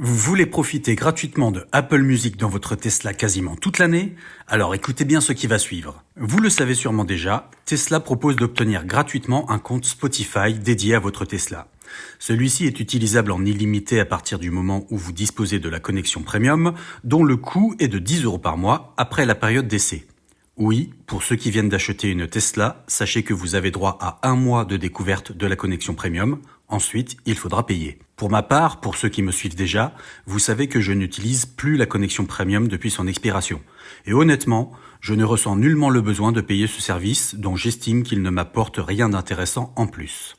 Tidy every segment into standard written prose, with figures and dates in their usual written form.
Vous voulez profiter gratuitement de Apple Music dans votre Tesla quasiment toute l'année? Alors écoutez bien ce qui va suivre. Vous le savez sûrement déjà, Tesla propose d'obtenir gratuitement un compte Spotify dédié à votre Tesla. Celui-ci est utilisable en illimité à partir du moment où vous disposez de la connexion premium, dont le coût est de 10 € par mois après la période d'essai. Oui, pour ceux qui viennent d'acheter une Tesla, sachez que vous avez droit à 1 mois de découverte de la connexion premium. Ensuite, il faudra payer. Pour ma part, pour ceux qui me suivent déjà, vous savez que je n'utilise plus la connexion premium depuis son expiration. Et honnêtement, je ne ressens nullement le besoin de payer ce service dont j'estime qu'il ne m'apporte rien d'intéressant en plus.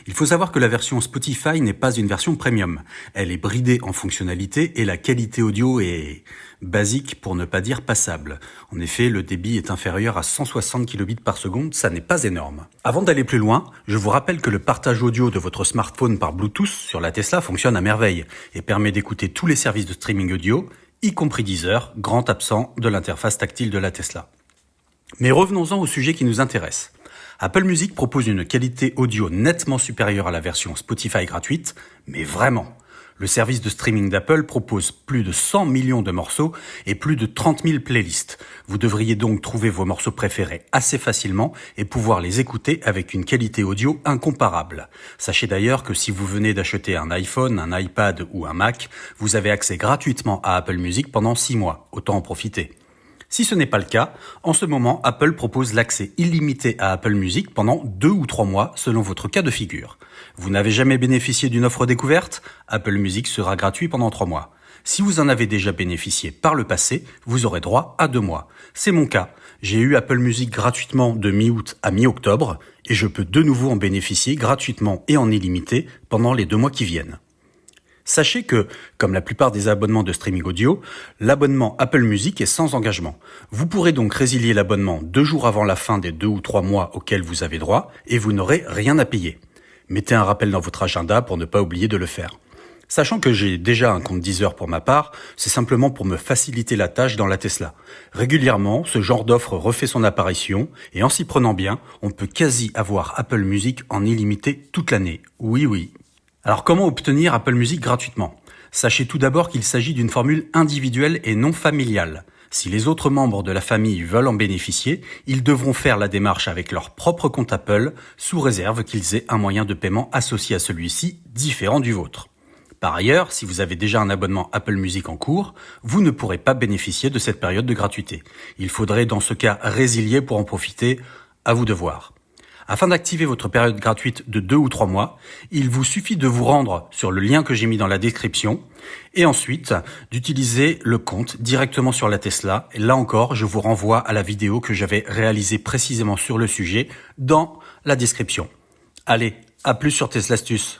Il faut savoir que la version Spotify n'est pas une version premium. Elle est bridée en fonctionnalité et la qualité audio est basique pour ne pas dire passable. En effet, le débit est inférieur à 160 kilobits par seconde, ça n'est pas énorme. Avant d'aller plus loin, je vous rappelle que le partage audio de votre smartphone par Bluetooth sur la Tesla fonctionne à merveille et permet d'écouter tous les services de streaming audio, y compris Deezer, grand absent de l'interface tactile de la Tesla. Mais revenons-en au sujet qui nous intéresse. Apple Music propose une qualité audio nettement supérieure à la version Spotify gratuite, mais vraiment. Le service de streaming d'Apple propose plus de 100 millions de morceaux et plus de 30 000 playlists. Vous devriez donc trouver vos morceaux préférés assez facilement et pouvoir les écouter avec une qualité audio incomparable. Sachez d'ailleurs que si vous venez d'acheter un iPhone, un iPad ou un Mac, vous avez accès gratuitement à Apple Music pendant 6 mois. Autant en profiter. Si ce n'est pas le cas, en ce moment, Apple propose l'accès illimité à Apple Music pendant 2 ou 3 mois selon votre cas de figure. Vous n'avez jamais bénéficié d'une offre découverte? Apple Music sera gratuit pendant 3 mois. Si vous en avez déjà bénéficié par le passé, vous aurez droit à 2 mois. C'est mon cas. J'ai eu Apple Music gratuitement de mi-août à mi-octobre et je peux de nouveau en bénéficier gratuitement et en illimité pendant les 2 mois qui viennent. Sachez que, comme la plupart des abonnements de streaming audio, l'abonnement Apple Music est sans engagement. Vous pourrez donc résilier l'abonnement 2 jours avant la fin des 2 ou 3 mois auxquels vous avez droit et vous n'aurez rien à payer. Mettez un rappel dans votre agenda pour ne pas oublier de le faire. Sachant que j'ai déjà un compte Deezer pour ma part, c'est simplement pour me faciliter la tâche dans la Tesla. Régulièrement, ce genre d'offre refait son apparition et en s'y prenant bien, on peut quasi avoir Apple Music en illimité toute l'année. Oui. Alors comment obtenir Apple Music gratuitement? Sachez tout d'abord qu'il s'agit d'une formule individuelle et non familiale. Si les autres membres de la famille veulent en bénéficier, ils devront faire la démarche avec leur propre compte Apple, sous réserve qu'ils aient un moyen de paiement associé à celui-ci différent du vôtre. Par ailleurs, si vous avez déjà un abonnement Apple Music en cours, vous ne pourrez pas bénéficier de cette période de gratuité. Il faudrait dans ce cas résilier pour en profiter, à vous de voir. Afin d'activer votre période gratuite de 2 ou 3 mois, il vous suffit de vous rendre sur le lien que j'ai mis dans la description et ensuite d'utiliser le compte directement sur la Tesla. Et là encore, je vous renvoie à la vidéo que j'avais réalisée précisément sur le sujet dans la description. Allez, à plus sur Tesla Astuce.